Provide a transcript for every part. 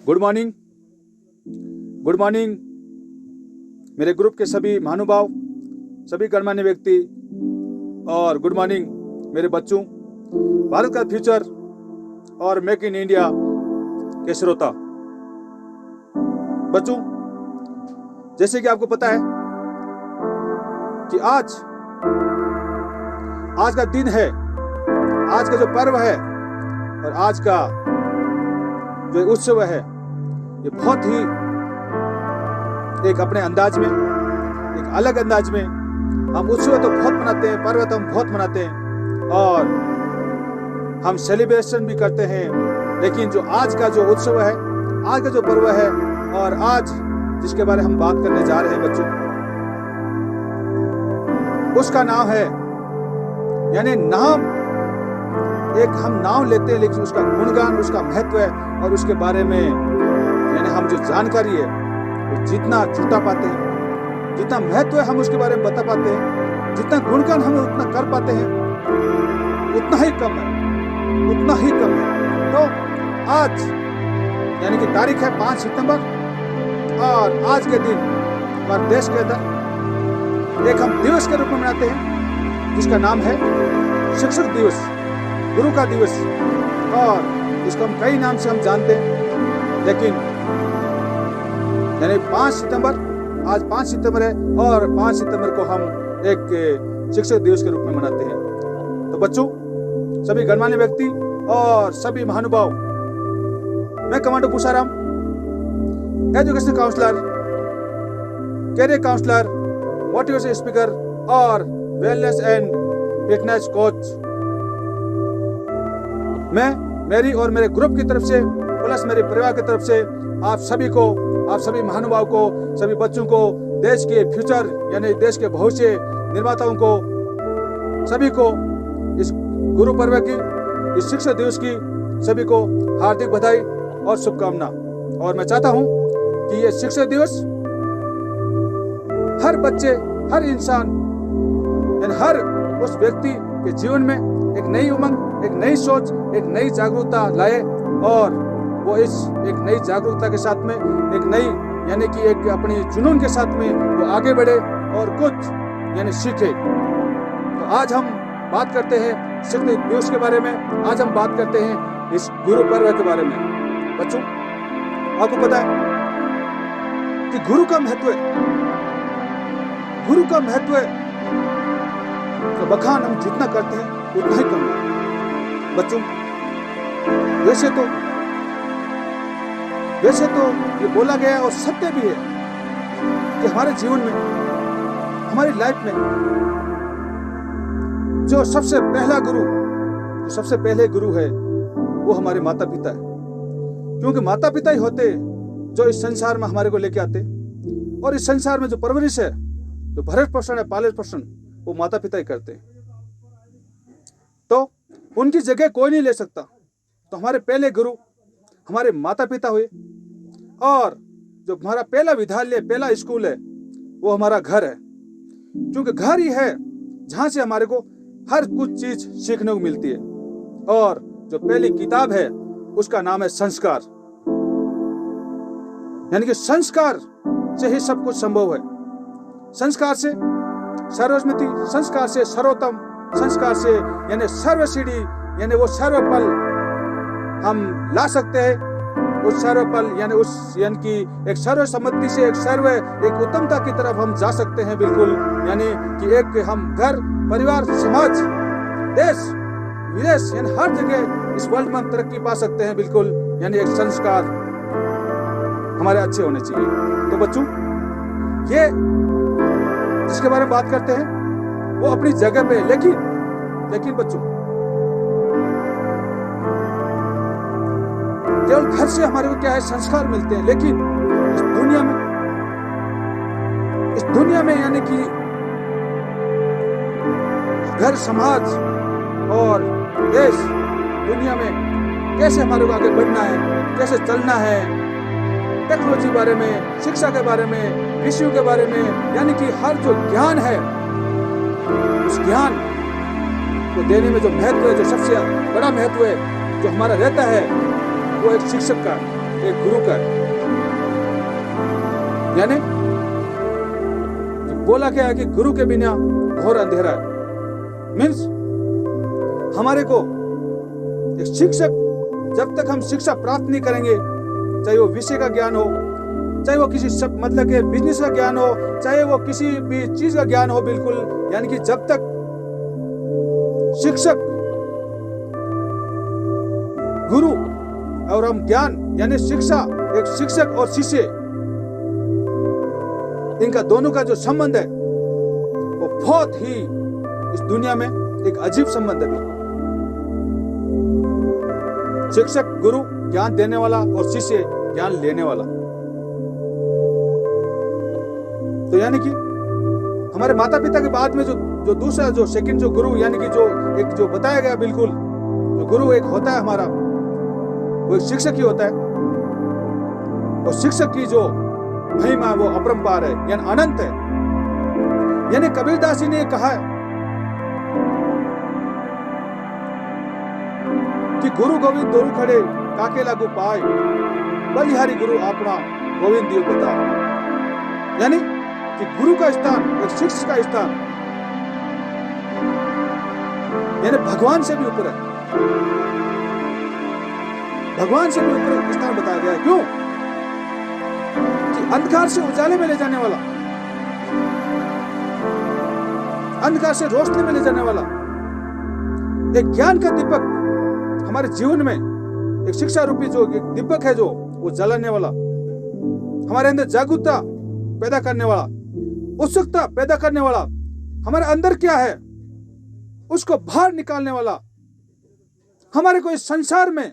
Good morning, good morning मेरे group के सभी महानुभाव, सभी गणमान्य व्यक्ति, और गुड मॉर्निंग मेरे बच्चों, भारत का फ्यूचर और मेक इन इंडिया के श्रोता। बच्चों, जैसे कि आपको पता है कि आज का दिन है, आज का जो पर्व है और आज का जो उत्सव है, ये बहुत ही एक अपने अंदाज में, एक अलग अंदाज में हम उत्सव तो बहुत मनाते हैं, पर्व तो हम बहुत मनाते हैं और हम सेलिब्रेशन भी करते हैं। लेकिन जो आज का जो उत्सव है, आज का जो पर्व है और आज जिसके बारे हम बात करने जा रहे हैं बच्चों, उसका नाम है, यानी नाम, एक हम नाम लेते हैं लेकिन उसका गुणगान, उसका महत्व है और उसके बारे में यानी हम जो जानकारी है वो जितना जुटा पाते हैं, जितना महत्व है हम उसके बारे में बता पाते हैं, जितना गुणगान हम उतना कर पाते हैं, उतना ही कम है, उतना ही कम है। तो आज यानी कि तारीख है 5 सितंबर और आज के दिन हमारे देश के अंदर एक हम दिवस के रूप में मनाते हैं जिसका नाम है शिक्षक दिवस, गुरु का दिवस, और इसको हम कई नाम से हम जानते हैं। लेकिन यानी 5 सितंबर, आज 5 सितंबर है और 5 सितंबर को हम एक शिक्षक दिवस के रूप में मनाते हैं। तो बच्चों, सभी गणमान्य व्यक्ति और सभी महानुभाव, मैं commando Pusharam, education counsellor, career counsellor, motivation speaker और वेलनेस एंड फिटनेस कोच, मैं मेरी और मेरे ग्रुप की तरफ से प्लस मेरे परिवार की तरफ से आप सभी को, आप सभी महानुभाव को, सभी बच्चों को, देश के फ्यूचर यानी देश के भविष्य निर्माताओं को, सभी को इस गुरु पर्व की, इस शिक्षक दिवस की सभी को हार्दिक बधाई और शुभकामना। और मैं चाहता हूं कि ये शिक्षक दिवस हर बच्चे, हर इंसान यानी हर उस व्यक्ति के जीवन में एक नई उमंग, एक नई सोच, एक नई जागरूकता लाए और वो इस एक नई जागरूकता के साथ में, एक नई यानी कि एक अपनी जुनून के साथ में वो आगे बढ़े और कुछ यानी सीखे। तो आज हम बात करते हैं शिक्षक दिवस के बारे में, आज हम बात करते हैं इस गुरु पर्व के बारे में। बच्चों, आपको पता है कि गुरु का महत्व है, गुरु का महत्व है तो बखान हम जितना करते हैं उतना ही कम है। बच्चों, वैसे तो ये बोला गया और सत्य भी है कि हमारे जीवन में, हमारी लाइफ में जो सबसे पहला गुरु, जो सबसे पहले गुरु है वो हमारे माता पिता है। क्योंकि माता पिता ही होते जो इस संसार में हमारे को लेके आते और इस संसार में जो परवरिश है, जो भरण पोषण है, पालन पोषण, वो माता पिता ही करते हैं। तो उनकी जगह कोई नहीं ले सकता। तो हमारे पहले गुरु हमारे माता पिता हुए और जो हमारा पहला विद्यालय, पहला स्कूल है वो हमारा घर है। क्योंकि घर ही है जहां से हमारे को हर कुछ चीज सीखने को मिलती है। और जो पहली किताब है उसका नाम है संस्कार, यानी कि संस्कार से ही सब कुछ संभव है। संस्कार से सर्वस्मृति, संस्कार से सर्वोत्तम, संस्कार से यानी सर्वसिद्धि, यानी वो सर्वपल हम ला सकते हैं। उस सर्वपल यानी उस यानी कि एक सर्वसम्मति से एक उत्तमता की तरफ हम जा सकते हैं। बिल्कुल, यानी कि एक हम घर, परिवार, समाज, देश, विदेश यानी हर जगह इस वर्ल्ड में हम तरक्की पा सकते हैं। बिल्कुल, यानी एक संस्कार हमारे अच्छे होने चाहिए। तो बच्चों, ये जिसके बारे में बात करते हैं वो अपनी जगह पे, लेकिन बच्चों, केवल घर से हमारे को क्या है, संस्कार मिलते हैं। लेकिन इस दुनिया में यानी कि घर, समाज और देश, दुनिया में कैसे हमारे को आगे बढ़ना है, कैसे चलना है, टेक्नोलॉजी बारे में, शिक्षा के बारे में, विषयों के बारे में, यानी कि हर जो ज्ञान है, उस ज्ञान को देने में जो महत्व है, जो सबसे बड़ा महत्व है जो हमारा रहता है, वो एक शिक्षक का, एक गुरु का है। यानी बोला क्या है कि गुरु के बिना घोर अंधेरा है। मीन्स हमारे को एक शिक्षक, जब तक हम शिक्षा प्राप्त नहीं करेंगे, चाहे वो विषय का ज्ञान हो, चाहे वो किसी मतलब के बिजनेस का ज्ञान हो, चाहे वो किसी भी चीज का ज्ञान हो, बिल्कुल यानी कि जब तक शिक्षक, गुरु और हम ज्ञान यानी शिक्षा, एक शिक्षक और शिष्य, इनका दोनों का जो संबंध है वो बहुत ही इस दुनिया में एक अजीब संबंध है। शिक्षक, गुरु ज्ञान देने वाला और शिष्य ज्ञान लेने वाला। तो यानी कि हमारे माता पिता के बाद में जो दूसरा जो सेकंड जो गुरु यानी कि जो एक जो बताया गया, बिल्कुल जो गुरु एक होता है हमारा, वो एक शिक्षक ही होता है। और शिक्षक की जो महिमा वो अपरंपार है, यानी अनंत है। यानी कबीरदास जी ने कहा है कि गुरु गोविंद दोरु खड़े काके लागू पाए, बलिहारी गुरु अपना गोविंद दियो बताए। यानी कि गुरु का स्थान, एक शिक्षक का स्थान यानी भगवान से भी ऊपर है। भगवान से भी ऊपर स्थान बताया गया है। क्यों? कि अंधकार से उजाले में ले जाने वाला, अंधकार से रोशनी में ले जाने वाला, एक ज्ञान का दीपक हमारे जीवन में, एक शिक्षा रूपी जो दीपक है, जो वो जलाने वाला, हमारे अंदर जागरूकता पैदा करने वाला, उत्सुकता पैदा करने वाला, हमारे अंदर क्या है उसको बाहर निकालने वाला, हमारे को इस संसार में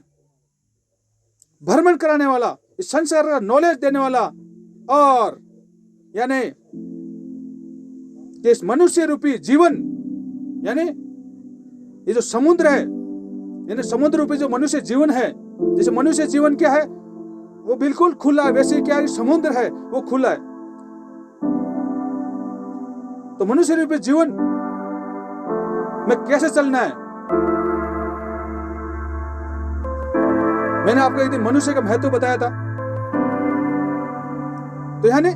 भ्रमण कराने वाला, इस संसार का नॉलेज देने वाला, और यानी इस मनुष्य रूपी जीवन यानी ये जो समुद्र है, यानी समुद्र रूपी जो मनुष्य जीवन है, जैसे मनुष्य जीवन क्या है वो बिल्कुल खुला है, वैसे क्या है समुद्र है वो खुला है। तो मनुष्य रूपी जीवन में कैसे चलना है? मैंने आपको एक दिन मनुष्य का महत्व बताया था। तो यानी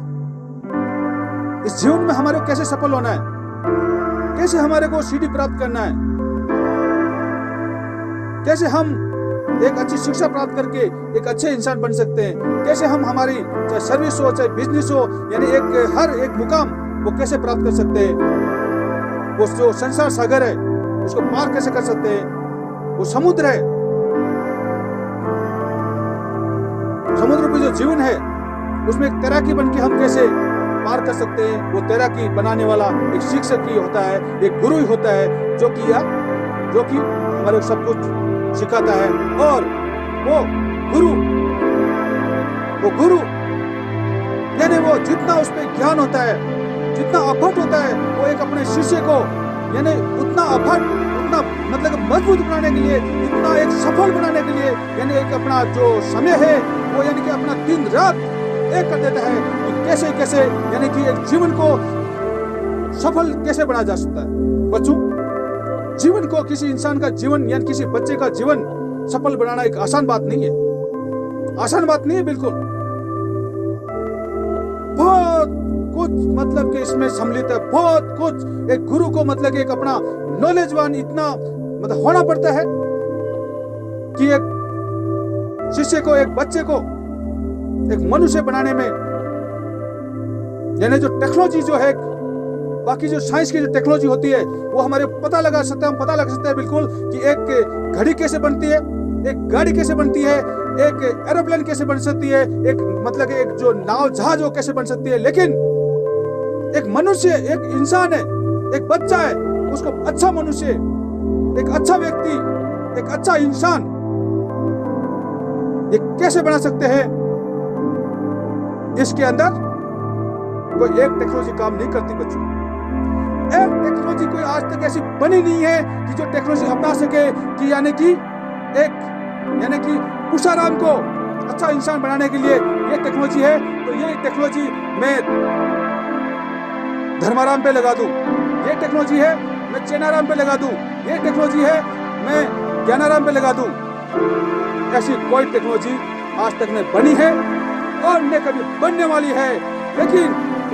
इस जीवन में हमारे को कैसे सफल होना है, कैसे हमारे को सीढ़ी प्राप्त करना है, कैसे हम एक अच्छी शिक्षा प्राप्त करके एक अच्छे इंसान बन सकते हैं, कैसे हम हमारी चाहे सर्विस हो चाहे बिजनेस हो, यानी एक हर एक मुकाम वो कैसे प्राप्त कर सकते हैं, वो जो संसार सागर है उसको पार कैसे कर सकते हैं, वो समुद्र है, समुद्र पे जो जीवन है उसमें एक तैराकी बन के हम कैसे पार कर सकते हैं। वो तैराकी बनाने वाला एक शिक्षक ही होता है, एक गुरु ही होता है, जो कि हमारे सब कुछ सिखाता है। और वो गुरु यानी वो जितना उस पर ज्ञान होता है, जितना अफट होता है, वो एक अपने शिष्य को यानी उतना अफट, उतना मतलब मजबूत बनाने के लिए, इतना एक सफल बनाने के लिए, यानी एक अपना जो समय है वो यानी कि अपना दिन रात एक कर देता है कि कैसे कैसे यानी कि एक जीवन को सफल कैसे बनाया जा सकता है। बच्चों, जीवन को, किसी इंसान का जीवन यानी किसी बच्चे का जीवन सफल बनाना एक आसान बात नहीं है, आसान बात नहीं है बिल्कुल। बहुत कुछ मतलब कि इसमें सम्मिलित है, बहुत कुछ। एक गुरु को मतलब कि एक अपना नॉलेजवान इतना मतलब होना पड़ता है कि एक शिष्य को, एक बच्चे को एक मनुष्य बनाने में, यानी जो टेक्नोलॉजी जो है, बाकी जो साइंस की जो टेक्नोलॉजी होती है वो हमारे पता लगा सकते हैं, हम पता लगा सकते हैं बिल्कुल कि एक घड़ी कैसे बनती है, एक गाड़ी कैसे बनती है, एक एरोप्लेन कैसे बन सकती है, एक मतलब कि एक जो नाव जहाज वो कैसे बन सकती है। लेकिन एक मनुष्य, एक इंसान है, एक बच्चा है, उसको अच्छा मनुष्य, एक अच्छा व्यक्ति, एक अच्छा इंसान ये कैसे बना सकते हैं? इसके अंदर कोई एक टेक्नोलॉजी काम नहीं करती बच्चों। एक टेक्नोलॉजी कोई आज तक ऐसी बनी नहीं है कि जो टेक्नोलॉजी अपना सके कि यानी कि उषाराम को अच्छा इंसान बनाने के लिए ये टेक्नोलॉजी है, तो ये टेक्नोलॉजी मैं धर्माराम पे लगा दूं, ये टेक्नोलॉजी है मैं चेनाराम पे लगा दूं, ये टेक्नोलॉजी है मैं ज्ञानाराम पे लगा दूं। ऐसी कोई टेक्नोलॉजी आज तक न बनी है और न कभी बनने वाली है, लेकिन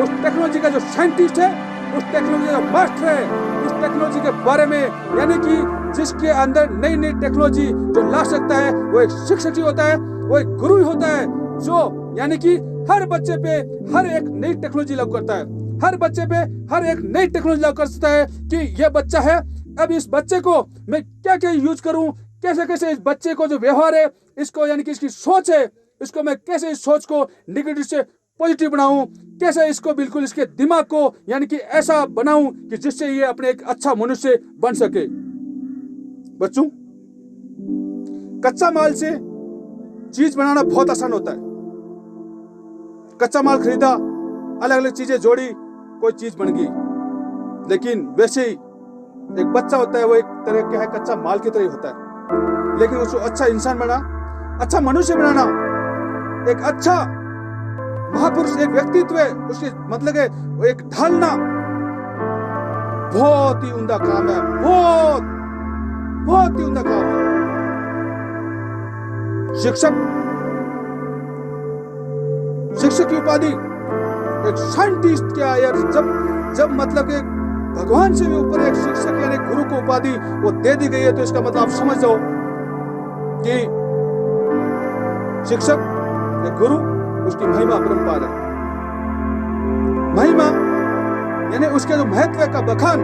उस टेक्नोलॉजी का जो साइंटिस्ट है, उस टेक्नोलॉजी का मास्टर है, उस टेक्नोलॉजी के बारे में यानी कि जिसके अंदर नई नई टेक्नोलॉजी जो ला सकता है, वो एक शिक्षक ही होता है, वो एक गुरु ही होता है, जो यानी कि हर बच्चे पे हर एक नई टेक्नोलॉजी लागू करता है, हर बच्चे पे हर एक नई टेक्नोलॉजी लागू कर सकता है कि ये बच्चा है, अब इस बच्चे को मैं क्या क्या यूज करूं, कैसे कैसे इस बच्चे को जो व्यवहार है, इसको यानी कि इसकी सोच है, इसको मैं कैसे इस सोच को नेगेटिव से पॉजिटिव बनाऊं, कैसे इसको बिल्कुल इसके दिमाग को यानी कि ऐसा बनाऊं कि जिससे ये अपने एक अच्छा मनुष्य बन सके। बच्चों, कच्चा माल से चीज बनाना बहुत आसान होता है। कच्चा माल खरीदा, अलग अलग चीजें जोड़ी, कोई चीज बन गई। लेकिन वैसे ही एक बच्चा होता है, वो एक तरह का है कच्चा माल की तरह होता है, लेकिन उसको अच्छा इंसान बना, अच्छा मनुष्य बनाना, एक अच्छा महापुरुष, एक व्यक्तित्व है, उसके मतलब है एक ढालना बहुत ही उम्दा काम है, बहुत ही उम्दा काम है। शिक्षक की उपाधि एक साइंटिस्ट क्या है यार, जब मतलब कि भगवान से भी ऊपर एक शिक्षक यानी गुरु को उपाधि वो दे दी गई है, तो इसका मतलब आप समझ जाओ कि शिक्षक या गुरु उसकी महिमा अपरंपार है। महिमा यानी उसके जो महत्व का बखान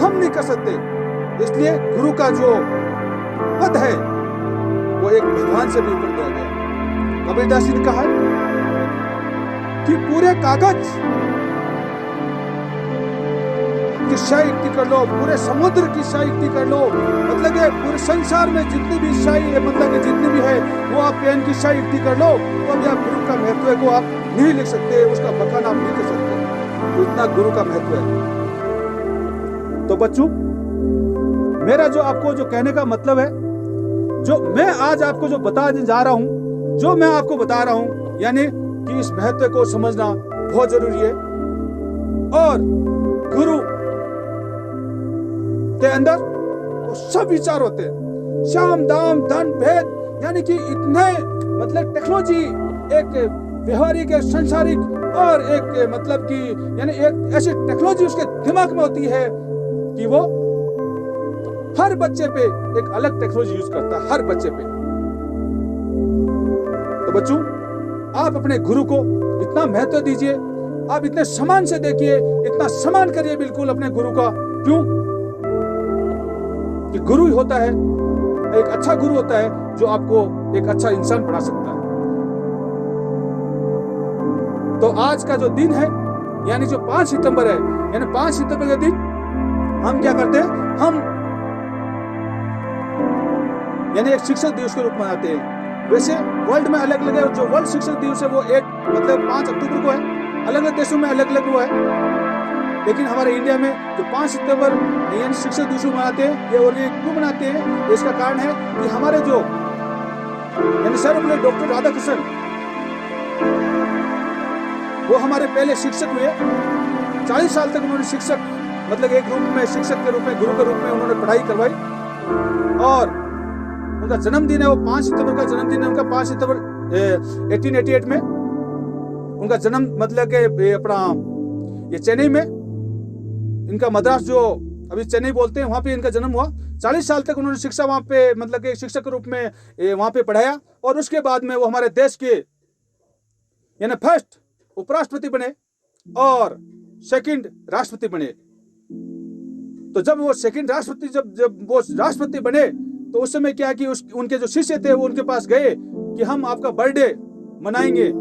हम नहीं कर सकते, इसलिए गुरु का जो पद है वो एक भगवान से भी ऊपर दिया गया। कबीरदास जी ने कहा कि पूरे कागज की शाही इकट्ठी कर लो, पूरे समुद्र की शाही इकट्ठी कर लो, मतलब है पूरे संसार में जितनी भी शाही है, मतलब जितनी भी है वो आप पेन की शाही इकट्ठी कर लो, तो भी आप गुरु का महत्व को आप नहीं लिख सकते, उसका बखान आप नहीं कर सकते, तो इतना गुरु का महत्व है। तो बच्चों, मेरा जो आपको जो कहने का मतलब है, जो मैं आज आपको जो बताने जा रहा हूं, जो मैं आपको बता रहा हूं, यानी कि इस महत्व को समझना बहुत जरूरी है। और गुरु के अंदर वो सब विचार होते हैं, शाम दाम धन भेद, यानी कि इतने मतलब टेक्नोलॉजी एक व्यवहारिक, एक संसारिक और एक मतलब कि यानी एक ऐसी टेक्नोलॉजी उसके दिमाग में होती है कि वो हर बच्चे पे एक अलग टेक्नोलॉजी यूज करता है, हर बच्चे पे। तो बच्चों, आप अपने गुरु को इतना महत्व दीजिए, आप इतने सम्मान से देखिए, इतना सम्मान करिए बिल्कुल अपने गुरु का। क्यों? कि गुरु ही होता है, एक अच्छा गुरु होता है जो आपको एक अच्छा इंसान बना सकता है। तो आज का जो दिन है, यानी जो 5 सितंबर है, यानी 5 सितंबर के दिन हम क्या करते हैं, हम यानी एक शिक्षक दिवस के रूप में मनाते हैं। वैसे वर्ल्ड में अलग अलग है, जो वर्ल्ड शिक्षक दिवस है वो एक मतलब 5 अक्टूबर को है, अलग अलग देशों में अलग अलग वो है, लेकिन हमारे इंडिया में जो 5 सितंबर यानी शिक्षक दिवस मनाते हैं, ये और ये क्यों मनाते हैं, इसका कारण है कि हमारे जो यानी सर्वपल्ली डॉक्टर राधाकृष्णन, वो हमारे पहले शिक्षक हुए। 40 साल तक उन्होंने शिक्षक मतलब एक रूप में शिक्षक के रूप में, गुरु के रूप में उन्होंने पढ़ाई करवाई। और उनका जन्मदिन है वो 5 सितंबर का जन्मदिन है उनका, 5 सितंबर 1888 में उनका जन्म मतलब के अपना ये चेन्नई में, इनका मद्रास जो अभी चेन्नई बोलते हैं वहां पे इनका जन्म हुआ। 40 साल तक उन्होंने शिक्षा वहां पे मतलब के शिक्षक के रूप में वहां पे पढ़ाया, और उसके बाद में वो हमारे देश के यानी फर्स्ट उपराष्ट्रपति बने और सेकंड राष्ट्रपति बने। तो जब वो सेकंड राष्ट्रपति जब वो राष्ट्रपति बने, तो उस समय क्या कि उनके जो शिष्य थे वो उनके पास गए कि हम आपका बर्थडे मनाएंगे।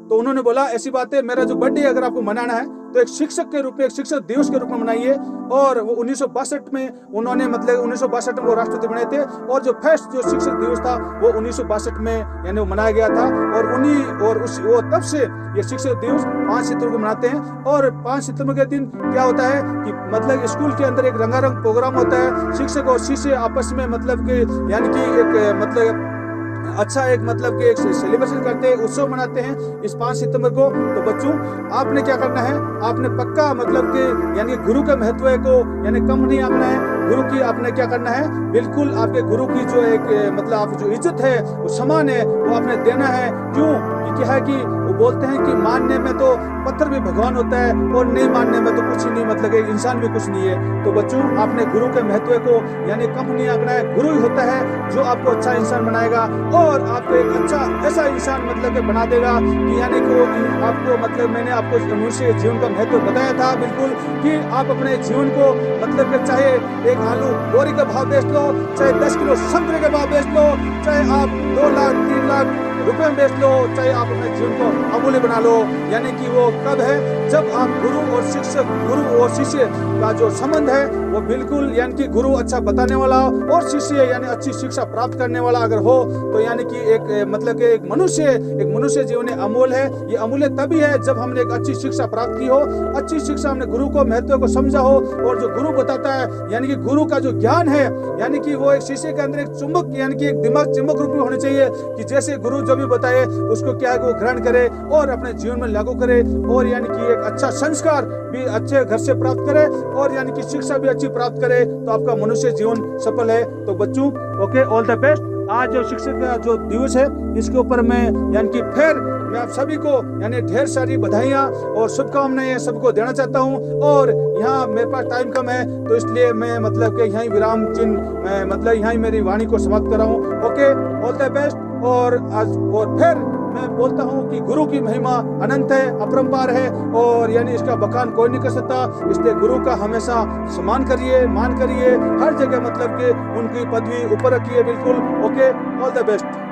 तो उन्होंने बोला ऐसी बात है, मेरा जो बर्थडे अगर आपको मनाना है तो एक शिक्षक के रूप में, एक शिक्षक दिवस के रूप में मनाइए। और वो 1962 में उन्होंने मतलब 1962 में वो राष्ट्रपति बने थे, और जो फर्स्ट जो शिक्षक दिवस था वो 1962 में यानी वो मनाया गया था। और वो तब से ये शिक्षक दिवस 5 सितंबर को मनाते हैं। और 5 सितंबर के दिन क्या होता है कि मतलब स्कूल के अंदर एक रंगारंग प्रोग्राम होता है, शिक्षक और शिष्य आपस में मतलब कि यानी कि एक मतलब अच्छा एक मतलब कि एक सेलिब्रेशन करते हैं, उत्सव मनाते हैं इस 5 सितंबर को। तो बच्चों, आपने क्या करना है, आपने पक्का मतलब कि यानी गुरु के महत्व को यानी कम नहीं आंकना है, गुरु की आपने क्या करना है, बिल्कुल आपके गुरु की जो एक मतलब आप जो इज्जत है, वो सम्मान है, वो आपने देना है। क्यों? कि क्या है कि वो बोलते हैं कि मानने में तो पत्थर भी भगवान होता है और नहीं मानने में तो कुछ ही नहीं, मतलब एक इंसान भी कुछ नहीं है। तो बच्चों, आपने गुरु के महत्व को यानी कम नहीं आंकना है। गुरु ही होता है जो आपको अच्छा इंसान बनाएगा और आपको एक अच्छा ऐसा इंसान मतलब कि बना देगा कि यानी कि वो आपको मतलब मैंने आपको मनुष्य जीवन का महत्व बताया था बिल्कुल, कि आप अपने जीवन को मतलब कि चाहे एक आलू बोरी का भाव बेच लो, चाहे 10 किलो संतरे के भाव बेच लो, चाहे आप 2 लाख 3 लाख रुपए में बेच लो, चाहे आप अपने जीवन को अमूल्य बना लो। यानी कि वो कब है, जब आप गुरु और शिक्षक, गुरु और शिष्य का जो संबंध है वो बिल्कुल यानी कि गुरु अच्छा बताने वाला और शिष्य यानी अच्छी शिक्षा प्राप्त करने वाला अगर हो, तो यानी कि एक मतलब कि एक मनुष्य जीवन अमूल्य है। ये अमूल्य तभी है जब हमने एक अच्छी शिक्षा प्राप्त की हो, अच्छी शिक्षा हमने गुरु को महत्व को समझा हो, और जो गुरु बताता है यानी कि गुरु का जो ज्ञान है, यानी कि वो एक शिष्य के अंदर एक चुंबक यानी कि एक दिमाग चुंबक रूप में होने चाहिए, कि जैसे गुरु जो भी बताए उसको क्या है वो ग्रहण करे और अपने जीवन में लागू करे, और यानी कि एक अच्छा संस्कार भी अच्छे घर से प्राप्त करे और यानी कि शिक्षा भी अच्छी प्राप्त करे, तो आपका मनुष्य जीवन सफल है। तो बच्चों, ओके, ऑल द बेस्ट। आज जो शिक्षक का जो दिवस है, इसके ऊपर मैं यानी कि फिर मैं आप सभी को यानी ढेर सारी बधाइयाँ और शुभकामनाएं सबको देना चाहता हूँ। और यहाँ मेरे पास टाइम कम है, तो इसलिए मैं मतलब कि यहीं विराम चिन्ह मैं मतलब यहीं मेरी वाणी को समाप्त कर रहा हूँ। Okay, all the best. और आज और फिर मैं बोलता हूँ कि गुरु की महिमा अनंत है, अपरंपार है, और यानी इसका बखान कोई नहीं कर सकता। इसलिए गुरु का हमेशा सम्मान करिए, मान करिए, हर जगह मतलब कि उनकी पदवी ऊपर रखिए बिल्कुल। Okay, all the best.